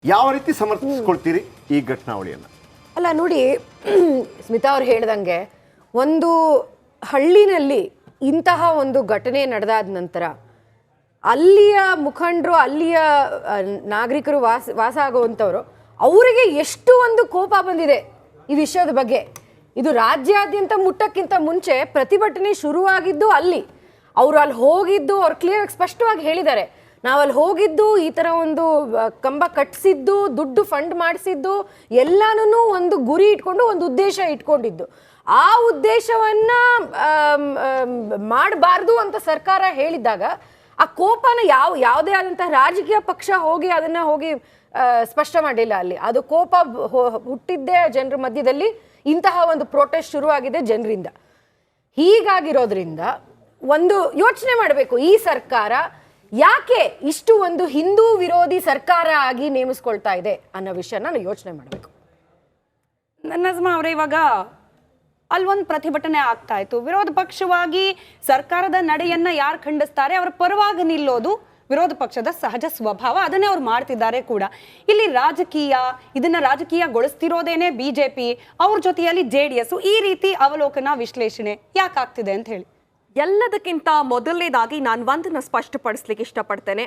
ಯಾವ ರೀತಿ ಸಮರ್ಥಿಸ್ಕೊಳ್ತೀರಿ ಈ ಘಟನಾವಳಿಯನ್ನು? ಅಲ್ಲ ನೋಡಿ, ಸ್ಮಿತಾ ಅವ್ರು ಹೇಳ್ದಂಗೆ ಒಂದು ಹಳ್ಳಿನಲ್ಲಿ ಇಂತಹ ಒಂದು ಘಟನೆ ನಡೆದಾದ ನಂತರ ಅಲ್ಲಿಯ ಮುಖಂಡರು, ಅಲ್ಲಿಯ ನಾಗರಿಕರು ವಾಸ ಆಗುವಂಥವ್ರು, ಅವರಿಗೆ ಎಷ್ಟು ಒಂದು ಕೋಪ ಬಂದಿದೆ ಈ ವಿಷಯದ ಬಗ್ಗೆ. ಇದು ರಾಜ್ಯಾದ್ಯಂತ ಮುಟ್ಟಕ್ಕಿಂತ ಮುಂಚೆ ಪ್ರತಿಭಟನೆ ಶುರುವಾಗಿದ್ದು ಅಲ್ಲಿ. ಅವರು ಅಲ್ಲಿ ಹೋಗಿದ್ದು ಅವ್ರು ಕ್ಲಿಯರ್ ಸ್ಪಷ್ಟವಾಗಿ ಹೇಳಿದ್ದಾರೆ, ನಾವಲ್ಲಿ ಹೋಗಿದ್ದು ಈ ಥರ ಒಂದು ಕಂಬ ಕಟ್ಟಿಸಿದ್ದು, ದುಡ್ಡು ಫಂಡ್ ಮಾಡಿಸಿದ್ದು ಎಲ್ಲಾನು ಒಂದು ಗುರಿ ಇಟ್ಕೊಂಡು ಒಂದು ಉದ್ದೇಶ ಇಟ್ಕೊಂಡಿದ್ದು. ಆ ಉದ್ದೇಶವನ್ನ ಮಾಡಬಾರ್ದು ಅಂತ ಸರ್ಕಾರ ಹೇಳಿದಾಗ ಆ ಕೋಪನ ಯಾವುದೇ ಆದಂತಹ ರಾಜಕೀಯ ಪಕ್ಷ ಹೋಗಿ ಅದನ್ನ ಹೋಗಿ ಸ್ಪಷ್ಟ ಮಾಡಲಿಲ್ಲ ಅಲ್ಲಿ. ಅದು ಕೋಪ ಹುಟ್ಟಿದ್ದೇ ಜನರ ಮಧ್ಯದಲ್ಲಿ. ಇಂತಹ ಒಂದು ಪ್ರೊಟೆಸ್ಟ್ ಶುರುವಾಗಿದೆ ಜನರಿಂದ. ಹೀಗಾಗಿರೋದ್ರಿಂದ ಒಂದು ಯೋಚನೆ ಮಾಡಬೇಕು, ಈ ಸರ್ಕಾರ ಯಾಕೆ ಇಷ್ಟು ಒಂದು ಹಿಂದೂ ವಿರೋಧಿ ಸರ್ಕಾರ ಆಗಿ ನೇಮಿಸ್ಕೊಳ್ತಾ ಇದೆ ಅನ್ನೋ ವಿಷಯನ ನಾವು ಯೋಚನೆ ಮಾಡಬೇಕು. ನಜ್ಮಾ ಅವರೇ, ಇವಾಗ ಅಲ್ಲೊಂದು ಪ್ರತಿಭಟನೆ ಆಗ್ತಾ ಇತ್ತು. ವಿರೋಧ ಪಕ್ಷವಾಗಿ ಸರ್ಕಾರದ ನಡೆಯನ್ನ ಯಾರು ಖಂಡಿಸ್ತಾರೆ ಅವರ ಪರವಾಗಿ ನಿಲ್ಲೋದು ವಿರೋಧ ಪಕ್ಷದ ಸಹಜ ಸ್ವಭಾವ, ಅದನ್ನೇ ಅವ್ರು ಮಾಡ್ತಿದ್ದಾರೆ ಕೂಡ. ಇಲ್ಲಿ ಇದನ್ನ ರಾಜಕೀಯಗೊಳಿಸ್ತಿರೋದೇನೆ ಬಿಜೆಪಿ, ಅವ್ರ ಜೊತೆಯಲ್ಲಿ JDS. ಈ ರೀತಿ ಅವಲೋಕನ ವಿಶ್ಲೇಷಣೆ ಯಾಕಾಗ್ತಿದೆ ಅಂತ ಹೇಳಿ. ಎಲ್ಲದಕ್ಕಿಂತ ಮೊದಲನೇದಾಗಿ ನಾನು ಒಂದನ್ನು ಸ್ಪಷ್ಟಪಡಿಸ್ಲಿಕ್ಕೆ ಇಷ್ಟಪಡ್ತೇನೆ.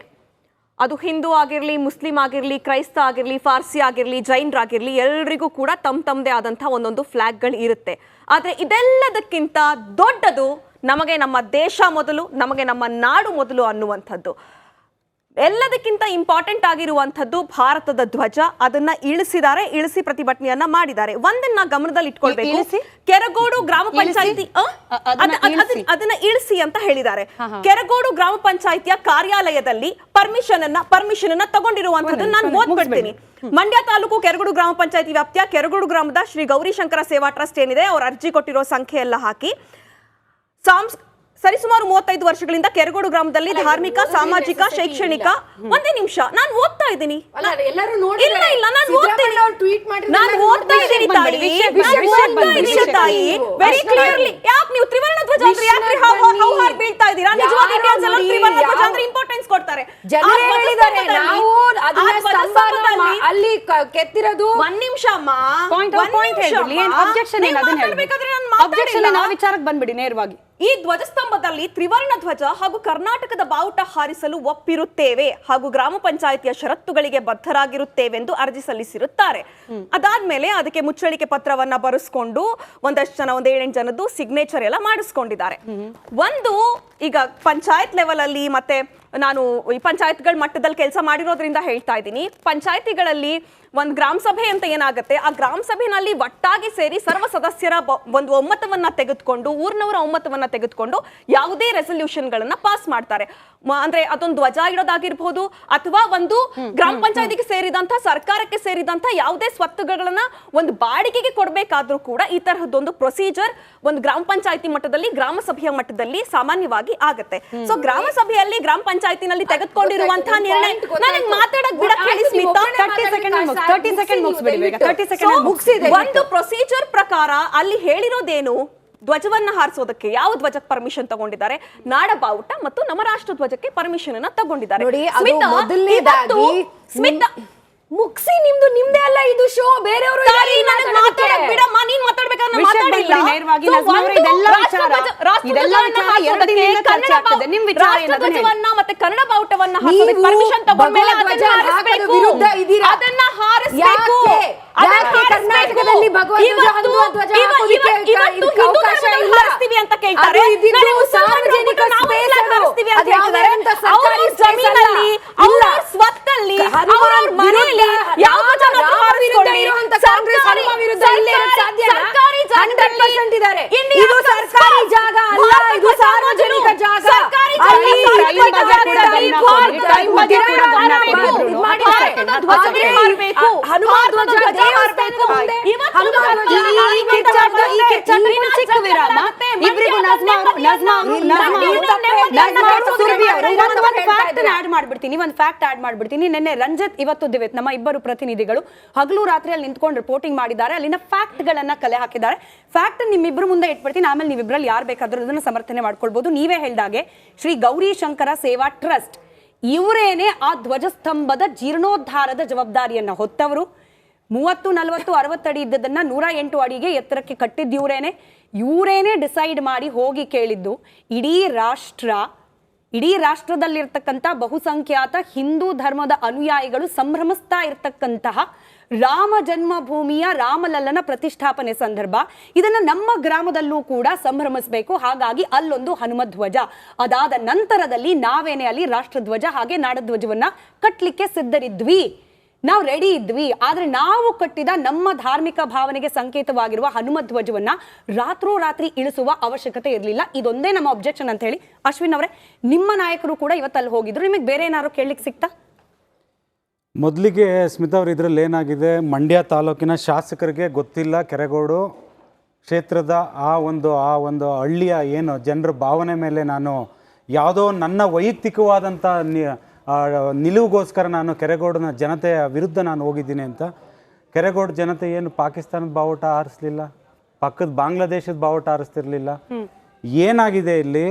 ಅದು ಹಿಂದೂ ಆಗಿರಲಿ, ಮುಸ್ಲಿಂ ಆಗಿರಲಿ, ಕ್ರೈಸ್ತ ಆಗಿರಲಿ, ಫಾರ್ಸಿ ಆಗಿರಲಿ, ಜೈನರಾಗಿರಲಿ, ಎಲ್ರಿಗೂ ಕೂಡ ತಮ್ಮದೇ ಆದಂಥ ಒಂದೊಂದು ಫ್ಲಾಗ್ಗಳು ಇರುತ್ತೆ. ಆದರೆ ಇದೆಲ್ಲದಕ್ಕಿಂತ ದೊಡ್ಡದು ನಮಗೆ ನಮ್ಮ ದೇಶ ಮೊದಲು, ನಮಗೆ ನಮ್ಮ ನಾಡು ಮೊದಲು ಅನ್ನುವಂಥದ್ದು. ಎಲ್ಲದಕ್ಕಿಂತ ಇಂಪಾರ್ಟೆಂಟ್ ಆಗಿರುವಂಥದ್ದು ಭಾರತದ ಧ್ವಜ. ಅದನ್ನ ಇಳಿಸಿ ಪ್ರತಿಭಟನೆಯನ್ನ ಮಾಡಿದ್ದಾರೆ. ಒಂದನ್ನ ಗಮನದಲ್ಲಿ ಇಟ್ಕೊಳ್ಬೇಕು, ಕೆರಗೋಡು ಗ್ರಾಮ ಪಂಚಾಯಿತಿ ಅದನ್ನ ಇಳಿಸಿ ಅಂತ ಹೇಳಿದ್ದಾರೆ. ಕೆರಗೋಡು ಗ್ರಾಮ ಪಂಚಾಯಿತಿಯ ಕಾರ್ಯಾಲಯದಲ್ಲಿ ಪರ್ಮಿಷನ್ ಅನ್ನ ತಗೊಂಡಿರುವಂತದ್ದು ನಾನು ಓದ್ಬಿಡ್ತೀನಿ. ಮಂಡ್ಯ ತಾಲೂಕು ಕೆರಗೋಡು ಗ್ರಾಮ ಪಂಚಾಯಿತಿ ವ್ಯಾಪ್ತಿಯ ಕೆರಗೋಡು ಗ್ರಾಮದ ಶ್ರೀ ಗೌರಿಶಂಕರ ಸೇವಾ ಟ್ರಸ್ಟ್ ಏನಿದೆ, ಅವ್ರ ಅರ್ಜಿ ಕೊಟ್ಟಿರೋ ಸಂಖ್ಯೆ ಎಲ್ಲ ಹಾಕಿ ಸರಿಸುಮಾರು 35 ವರ್ಷಗಳಿಂದ ಕೆರಗೋಡು ಗ್ರಾಮದಲ್ಲಿ ಧಾರ್ಮಿಕ, ಸಾಮಾಜಿಕ, ಶೈಕ್ಷಣಿಕ. ಒಂದೇ ನಿಮಿಷ, ನಾನು ಓದ್ತಾ ಇದ್ದೀನಿ. ತಾಯಿ ವೆರಿ ಕ್ಲಿಯರ್ಲಿ. ಯಾಕೆ ನೀವು ತ್ರಿವರ್ಣ ಧ್ವಜ ಅಂದ್ರೆ ಯಾಕೆ ಹೌಹಾರ್ ಬೀಳ್ತಾ ಇದ್ದೀರಾ? ನಿಜವಾಗಿ ಇಂಡಿಯನ್ಸ್ ಎಲ್ಲ ತ್ರಿವರ್ಣ ಧ್ವಜ ಅಂದ್ರೆ ಇಂಪಾರ್ಟೆನ್ಸ್ ಕೊಡ್ತಾರೆ. ಅಲ್ಲಿ ಕೆತ್ತಿರೋದು. ಒಂದ್ ನಿಮಿಷ ಅಮ್ಮ, ಅಬ್ಜೆಕ್ಷನ್ ವಿಚಾರಕ್ಕೆ ಬಂದ್ಬಿಡಿ ನೇರವಾಗಿ. ಈ ಧ್ವಜಸ್ತಂಭದಲ್ಲಿ ತ್ರಿವರ್ಣ ಧ್ವಜ ಹಾಗೂ ಕರ್ನಾಟಕದ ಬಾವುಟ ಹಾರಿಸಲು ಒಪ್ಪಿರುತ್ತೇವೆ ಹಾಗೂ ಗ್ರಾಮ ಪಂಚಾಯಿತಿಯ ಷರತ್ತುಗಳಿಗೆ ಬದ್ಧರಾಗಿರುತ್ತೇವೆ ಎಂದು ಅರ್ಜಿ ಸಲ್ಲಿಸಿರುತ್ತಾರೆ. ಅದಾದ್ಮೇಲೆ ಅದಕ್ಕೆ ಮುಚ್ಚಳಿಕೆ ಪತ್ರವನ್ನ ಬರೆಸ್ಕೊಂಡು ಒಂದಷ್ಟು ಜನ, 7-8 ಜನದ್ದು ಸಿಗ್ನೇಚರ್ ಎಲ್ಲ ಮಾಡಿಸ್ಕೊಂಡಿದ್ದಾರೆ. ಒಂದು ಈಗ ಪಂಚಾಯತ್ ಲೆವೆಲ್ ಅಲ್ಲಿ, ಮತ್ತೆ ನಾನು ಈ ಪಂಚಾಯತ್ಗಳ ಮಟ್ಟದಲ್ಲಿ ಕೆಲಸ ಮಾಡಿರೋದ್ರಿಂದ ಹೇಳ್ತಾ ಇದ್ದೀನಿ, ಪಂಚಾಯತಿಗಳಲ್ಲಿ ಒಂದು ಗ್ರಾಮ ಸಭೆ ಅಂತ ಏನಾಗುತ್ತೆ, ಆ ಗ್ರಾಮ ಸಭೆಯಲ್ಲಿ ಒಟ್ಟಾಗಿ ಸೇರಿ ಸರ್ವ ಸದಸ್ಯರ ಒಂದು ಒಮ್ಮತವನ್ನ ತೆಗೆದುಕೊಂಡು, ಊರಿನವರ ಒಮ್ಮತವನ್ನ ತೆಗೆದುಕೊಂಡು ಯಾವುದೇ ರೆಸಲ್ಯೂಷನ್ ಗಳನ್ನ ಪಾಸ್ ಮಾಡ್ತಾರೆ. ಅಂದ್ರೆ ಅದೊಂದು ಧ್ವಜ ಇಡೋದಾಗಿರ್ಬಹುದು, ಅಥವಾ ಒಂದು ಗ್ರಾಮ ಪಂಚಾಯತಿಗೆ ಸೇರಿದಂತ, ಸರ್ಕಾರಕ್ಕೆ ಸೇರಿದಂತ ಯಾವುದೇ ಸ್ವತ್ತುಗಳನ್ನ ಒಂದು ಬಾಡಿಗೆಗೆ ಕೊಡ್ಬೇಕಾದ್ರೂ ಕೂಡ ಈ ತರಹದೊಂದು ಪ್ರೊಸೀಜರ್ ಒಂದು ಗ್ರಾಮ ಪಂಚಾಯತಿ ಮಟ್ಟದಲ್ಲಿ, ಗ್ರಾಮ ಸಭೆಯ ಮಟ್ಟದಲ್ಲಿ ಸಾಮಾನ್ಯವಾಗಿ ಆಗತ್ತೆ. ಸೊ ಗ್ರಾಮ ಸಭೆಯಲ್ಲಿ, ಗ್ರಾಮ ಪಂಚಾಯತಿನಲ್ಲಿ ತೆಗೆದುಕೊಂಡಿರುವಂತಹ ನಿರ್ಣಯ ನನಗೆ ಮಾತಾಡಕ್ ಬಿಡಕ್ ಹೇಳಿ ಸ್ಮಿತಾ. 30 ಸೆಕೆಂಡ್ ಮುಗಿಸಿದೆ. ಒಂದು ಪ್ರೊಸೀಜರ್ ಪ್ರಕಾರ ಅಲ್ಲಿ ಹೇಳಿರೋದೇನು, ಧ್ವಜವನ್ನ ಹಾರಿಸೋದಕ್ಕೆ ಯಾವ ಧ್ವಜಕ್ಕೆ ಪರ್ಮಿಷನ್ ತಗೊಂಡಿದ್ದಾರೆ, ನಾಡ ಬಾವುಟ ಮತ್ತು ನಮ್ಮ ರಾಷ್ಟ್ರ ಧ್ವಜಕ್ಕೆ ಪರ್ಮಿಷನ್ ಅನ್ನ ತಗೊಂಡಿದ್ದಾರೆ. ಸ್ಮಿತಾ ಮುಗಿಸಿ, ನಿಮ್ದೇ ಅಲ್ಲ ಇದು ಶೋ, ಬೇರೆಯವರು ಬಿಡಮ್ಮ, ನೀನ್ ಮಾತಾಡ್ಬೇಕಾದ್ರೆ ಮತ್ತೆ ಕನ್ನಡ ಬಾವುಟವನ್ನ ಪರ್ಮಿಷನ್ ತಗೊಂಡ್ಮೇಲೆ ಅದನ್ನ ಹಾರಿಸಬೇಕು. ಕರ್ನಾಟಕದಲ್ಲಿ ಹಾರಿಸ್ತೀವಿ ಅಂತ ಕೇಳ್ತಾರೆ. ಜಮೀನಲ್ಲಿ, ಅವರ ಸ್ವತ್ತಲ್ಲಿ, ಅವರ ಮನೆಯಲ್ಲಿ ಯಾವ ಜನ ಸರ್ಕಾರಿ ಜಾಗದಲ್ಲಿ, ಇದು ಸರ್ಕಾರಿ ಜಾಗ ಅಲ್ಲ, ಇದು ಸಾರ್ವಜನಿಕ ಜಾಗ. ಒಂದು ಫ್ಯಾಕ್ಟ್ ಆಡ್ ಮಾಡ್ಬಿಡ್ತೀನಿ. ನಿನ್ನೆ ರಂಜಿತ್, ಇವತ್ತು ದಿವೇತ್, ನಮ್ಮ ಇಬ್ಬರು ಪ್ರತಿನಿಧಿಗಳು ಹಗಲು ರಾತ್ರಿಯಲ್ಲಿ ನಿಂತ್ಕೊಂಡು ರಿಪೋರ್ಟಿಂಗ್ ಮಾಡಿದ್ದಾರೆ. ಅಲ್ಲಿನ ಫ್ಯಾಕ್ಟ್ ಗಳನ್ನ ಕಲೆ ಹಾಕಿದ್ದಾರೆ. ಫ್ಯಾಕ್ಟ್ ನಿಮ್ಮಿಬ್ಬರು ಮುಂದೆ ಇಟ್ಬಿಡ್ತೀನಿ, ಆಮೇಲೆ ನೀವಿಬ್ಬರಲ್ಲಿ ಯಾರು ಬೇಕಾದ್ರೂ ಅದನ್ನ ಸಮರ್ಥನೆ ಮಾಡ್ಕೊಳ್ಬಹುದು. ನೀವೇ ಹೇಳ್ದಾಗೆ ಶ್ರೀ ಗೌರಿ ಶಂಕರ ಸೇವಾ ಟ್ರಸ್ಟ್ ಇವರೇನೆ ಆ ಧ್ವಜಸ್ತಂಭದ ಜೀರ್ಣೋದ್ಧಾರದ ಜವಾಬ್ದಾರಿಯನ್ನ ಹೊತ್ತವರು. 30, 40, 60 ಅಡಿ ಇದ್ದದನ್ನ 108 ಅಡಿಗೆ ಎತ್ತರಕ್ಕೆ ಕಟ್ಟಿದ್ದು ಇವರೇನೆ ಡಿಸೈಡ್ ಮಾಡಿ ಹೋಗಿ ಕೇಳಿದ್ದು. ಇಡೀ ರಾಷ್ಟ್ರದಲ್ಲಿರ್ತಕ್ಕಂಥ ಬಹುಸಂಖ್ಯಾತ ಹಿಂದೂ ಧರ್ಮದ ಅನುಯಾಯಿಗಳು ಸಂಭ್ರಮಿಸ್ತಾ ಇರ್ತಕ್ಕಂತಹ ರಾಮ ಜನ್ಮಭೂಮಿಯ ರಾಮಲಲ್ಲನ ಪ್ರತಿಷ್ಠಾಪನೆ ಸಂದರ್ಭ. ಇದನ್ನ ನಮ್ಮ ಗ್ರಾಮದಲ್ಲೂ ಕೂಡ ಸಂಭ್ರಮಿಸಬೇಕು. ಹಾಗಾಗಿ ಅಲ್ಲೊಂದು ಹನುಮಧ್ವಜ, ಅದಾದ ನಂತರದಲ್ಲಿ ನಾವೇನೆ ಅಲ್ಲಿ ರಾಷ್ಟ್ರಧ್ವಜ ಹಾಗೆ ನಾಡಧ್ವಜವನ್ನ ಕಟ್ಟಲಿಕ್ಕೆ ಸಿದ್ಧರಿದ್ವಿ, ನಾವು ರೆಡಿ ಇದ್ವಿ. ಆದ್ರೆ ನಾವು ಕಟ್ಟಿದ ನಮ್ಮ ಧಾರ್ಮಿಕ ಭಾವನೆಗೆ ಸಂಕೇತವಾಗಿರುವ ಹನುಮಧ್ವಜವನ್ನ ರಾತ್ರೋರಾತ್ರಿ ಇಳಿಸುವ ಅವಶ್ಯಕತೆ ಇರಲಿಲ್ಲ. ಇದೊಂದೇ ನಮ್ಮ ಅಬ್ಜೆಕ್ಷನ್ ಅಂತ ಹೇಳಿ. ಅಶ್ವಿನ್ ಅವರೇ, ನಿಮ್ಮ ನಾಯಕರು ಕೂಡ ಇವತ್ತಲ್ಲಿ ಹೋಗಿದ್ರು, ನಿಮಗೆ ಬೇರೆ ಏನಾದ್ರು ಕೇಳಲಿಕ್ಕೆ ಸಿಕ್ತಾ? ಮೊದಲಿಗೆ ಸ್ಮಿತಾ ಅವರು, ಇದರಲ್ಲಿ ಏನಾಗಿದೆ, ಮಂಡ್ಯ ತಾಲೂಕಿನ ಶಾಸಕರಿಗೆ ಗೊತ್ತಿಲ್ಲ ಕೆರೆಗೋಡು ಕ್ಷೇತ್ರದ ಆ ಒಂದು ಹಳ್ಳಿಯ ಏನು ಜನರ ಭಾವನೆ ಮೇಲೆ ನಾನು ಯಾವುದೋ ನನ್ನ ವೈಯಕ್ತಿಕವಾದಂಥ ನಿಲುವಿಗೋಸ್ಕರ ನಾನು ಕೆರೆಗೋಡಿನ ಜನತೆಯ ವಿರುದ್ಧ ನಾನು ಹೋಗಿದ್ದೀನಿ ಅಂತ. ಕೆರೆಗೋಡು ಜನತೆ ಏನು ಪಾಕಿಸ್ತಾನದ ಬಾವುಟ ಆರಿಸ್ಲಿಲ್ಲ, ಪಕ್ಕದ ಬಾಂಗ್ಲಾದೇಶದ ಬಾವುಟ ಆರಿಸ್ತಿರ್ಲಿಲ್ಲ. ಏನಾಗಿದೆ ಇಲ್ಲಿ,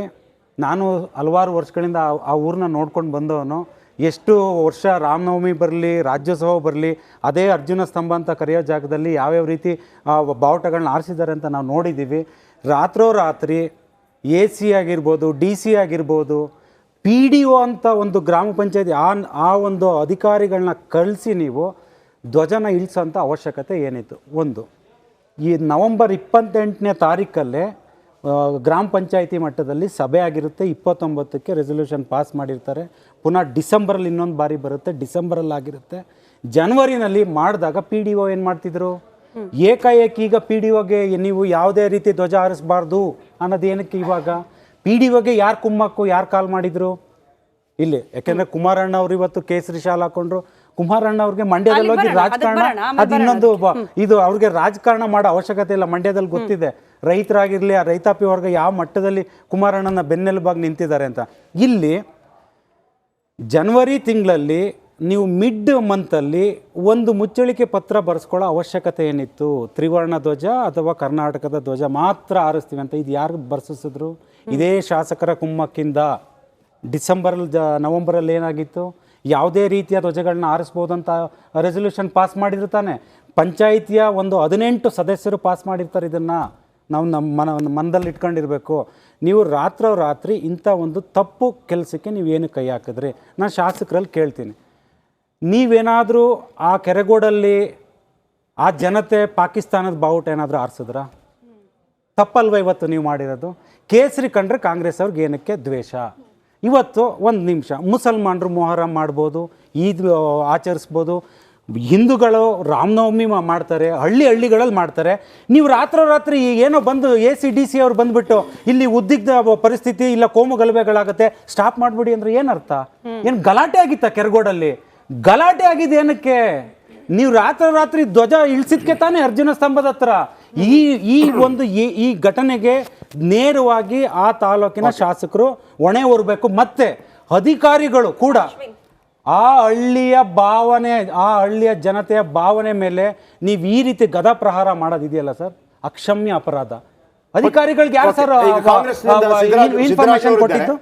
ನಾನು ಹಲವಾರು ವರ್ಷಗಳಿಂದ ಆ ಊರನ್ನ ನೋಡ್ಕೊಂಡು ಬಂದವನು. ಎಷ್ಟು ವರ್ಷ ರಾಮನವಮಿ ಬರಲಿ, ರಾಜ್ಯೋತ್ಸವ ಬರಲಿ, ಅದೇ ಅರ್ಜುನ ಸ್ತಂಭ ಅಂತ ಕರೆಯೋ ಜಾಗದಲ್ಲಿ ಯಾವ್ಯಾವ ರೀತಿ ಬಾವುಟಗಳನ್ನ ಆರಿಸಿದ್ದಾರೆ ಅಂತ ನಾವು ನೋಡಿದ್ದೀವಿ. ರಾತ್ರೋರಾತ್ರಿ AC ಆಗಿರ್ಬೋದು, DC ಆಗಿರ್ಬೋದು, PDO ಅಂತ ಒಂದು ಗ್ರಾಮ ಪಂಚಾಯತಿ ಆ ಒಂದು ಅಧಿಕಾರಿಗಳನ್ನ ಕಳಿಸಿ ನೀವು ಧ್ವಜನ ಇಳಿಸೋಂಥ ಅವಶ್ಯಕತೆ ಏನಿತ್ತು? ಒಂದು, ಈ ನವಂಬರ್ 28ನೇ ತಾರೀಕಲ್ಲೇ ಗ್ರಾಮ ಪಂಚಾಯತಿ ಮಟ್ಟದಲ್ಲಿ ಸಭೆ ಆಗಿರುತ್ತೆ. 29ಕ್ಕೆ ರೆಸೊಲ್ಯೂಷನ್ ಪಾಸ್ ಮಾಡಿರ್ತಾರೆ. ಪುನಃ ಡಿಸೆಂಬರಲ್ಲಿ ಇನ್ನೊಂದು ಬಾರಿ ಬರುತ್ತೆ, ಡಿಸೆಂಬರಲ್ಲಿ ಆಗಿರುತ್ತೆ. ಜನವರಿನಲ್ಲಿ ಮಾಡಿದಾಗ PDO ಏನು ಮಾಡ್ತಿದ್ರು, ಏಕಾಏಕಿ ಈಗ PDOಗೆ ನೀವು ಯಾವುದೇ ರೀತಿ ಧ್ವಜ ಹಾರಿಸಬಾರ್ದು ಅನ್ನೋದು ಏನಕ್ಕೆ? ಇವಾಗ PDOಗೆ ಯಾರು ಕುಮ್ಮಕ್ಕು, ಯಾರು ಕಾಲ್ ಮಾಡಿದ್ರು ಇಲ್ಲಿ? ಯಾಕೆಂದರೆ ಕುಮಾರಣ್ಣ ಅವರು ಇವತ್ತು ಕೇಸರಿ ಶಾಲ್ ಹಾಕೊಂಡ್ರು. ಕುಮಾರಣ್ಣ ಅವ್ರಿಗೆ ಮಂಡ್ಯದಲ್ಲಿ ಹೋಗಿ ರಾಜಕಾರಣ, ಅದು ಇನ್ನೊಂದು ಇದು ಅವ್ರಿಗೆ ರಾಜಕಾರಣ ಮಾಡೋ ಅವಶ್ಯಕತೆ ಇಲ್ಲ. ಮಂಡ್ಯದಲ್ಲಿ ಗೊತ್ತಿದೆ ರೈತರಾಗಿರಲಿ, ಆ ರೈತಾಪಿ ವರ್ಗ ಯಾವ ಮಟ್ಟದಲ್ಲಿ ಕುಮಾರಣ್ಣನ ಬೆನ್ನೆಲುಬಾಗಿ ನಿಂತಿದ್ದಾರೆ ಅಂತ. ಇಲ್ಲಿ ಜನವರಿ ತಿಂಗಳಲ್ಲಿ ನೀವು ಮಿಡ್ ಮಂತಲ್ಲಿ ಒಂದು ಮುಚ್ಚಳಿಕೆ ಪತ್ರ ಬರೆಸ್ಕೊಳ್ಳೋ ಅವಶ್ಯಕತೆ ಏನಿತ್ತು? ತ್ರಿವರ್ಣ ಧ್ವಜ ಅಥವಾ ಕರ್ನಾಟಕದ ಧ್ವಜ ಮಾತ್ರ ಆರಿಸ್ತೀವಿ ಅಂತ. ಇದು ಯಾರು ಬರ್ಸಿಸಿದ್ರು? ಇದೇ ಶಾಸಕರ ಕುಮ್ಮಕ್ಕಿಂದ. ನವಂಬರಲ್ಲಿ ಏನಾಗಿತ್ತು? ಯಾವುದೇ ರೀತಿಯ ಧ್ವಜಗಳನ್ನ ಆರಿಸ್ಬೋದು ಅಂತ ರೆಸೊಲ್ಯೂಷನ್ ಪಾಸ್ ಮಾಡಿದ್ರು ತಾನೆ. ಪಂಚಾಯಿತಿಯ ಒಂದು 18 ಸದಸ್ಯರು ಪಾಸ್ ಮಾಡಿರ್ತಾರೆ. ಇದನ್ನು ನಾವು ನಮ್ಮ ಮನದಲ್ಲಿ ಇಟ್ಕೊಂಡಿರಬೇಕು. ನೀವು ರಾತ್ರಿ ಇಂಥ ಒಂದು ತಪ್ಪು ಕೆಲಸಕ್ಕೆ ನೀವೇನು ಕೈ ಹಾಕಿದ್ರಿ? ನಾನು ಶಾಸಕರಲ್ಲಿ ಕೇಳ್ತೀನಿ, ನೀವೇನಾದರೂ ಆ ಕೆರೆಗೋಡಲ್ಲಿ ಆ ಜನತೆ ಪಾಕಿಸ್ತಾನದ ಬಾವುಟ ಏನಾದರೂ ಆರಿಸಿದ್ರ? ತಪ್ಪಲ್ವ ಇವತ್ತು ನೀವು ಮಾಡಿರೋದು? ಕೇಸರಿ ಕಂಡ್ರೆ ಕಾಂಗ್ರೆಸ್ ಅವ್ರಿಗೆ ಏನಕ್ಕೆ ದ್ವೇಷ? ಇವತ್ತು ಒಂದು ನಿಮಿಷ, ಮುಸಲ್ಮಾನರು ಮೊಹರಂ ಮಾಡ್ಬೋದು, ಈದ್ ಆಚರಿಸ್ಬೋದು, ಹಿಂದೂಗಳು ರಾಮನವಮಿ ಮಾಡ್ತಾರೆ, ಹಳ್ಳಿಗಳಲ್ಲಿ ಮಾಡ್ತಾರೆ. ನೀವು ರಾತ್ರಿ ಏನೋ ಬಂದು ACDC ಅವ್ರು ಬಂದುಬಿಟ್ಟು ಇಲ್ಲಿ ಉದ್ವಿಗ್ನ ಪರಿಸ್ಥಿತಿ ಇಲ್ಲ, ಕೋಮು ಗಲಭೆಗಳಾಗುತ್ತೆ, ಸ್ಟಾಪ್ ಮಾಡಿಬಿಡಿ ಅಂದರೆ ಏನರ್ಥ? ಏನು ಗಲಾಟೆ ಆಗಿತ್ತಾ ಕೆರಗೋಡಲ್ಲಿ? ಗಲಾಟೆ ಆಗಿದೆ ಏನಕ್ಕೆ? ನೀವು ರಾತ್ರಿ ಧ್ವಜ ಇಳಿಸಿದ್ಕೆ ತಾನೇ ಅರ್ಜುನ ಸ್ತಂಭದ ಹತ್ರ. ಈ ಘಟನೆಗೆ ನೇರವಾಗಿ ಆ ತಾಲೂಕಿನ ಶಾಸಕರು ಹೊಣೆ ಹೊರಬೇಕು. ಮತ್ತೆ ಅಧಿಕಾರಿಗಳು ಕೂಡ ಆ ಹಳ್ಳಿಯ ಭಾವನೆ, ಆ ಹಳ್ಳಿಯ ಜನತೆಯ ಭಾವನೆ ಮೇಲೆ ನೀವು ಈ ರೀತಿ ಗದಾ ಪ್ರಹಾರ ಮಾಡೋದಿದೆಯಲ್ಲ ಸರ್, ಅಕ್ಷಮ್ಯ ಅಪರಾಧ. ಅಧಿಕಾರಿಗಳಿಗೆ ಯಾರು ಸರ್ ಇನ್ಫಾರ್ಮೇಶನ್ ಕೊಟ್ಟಿದ್ದು?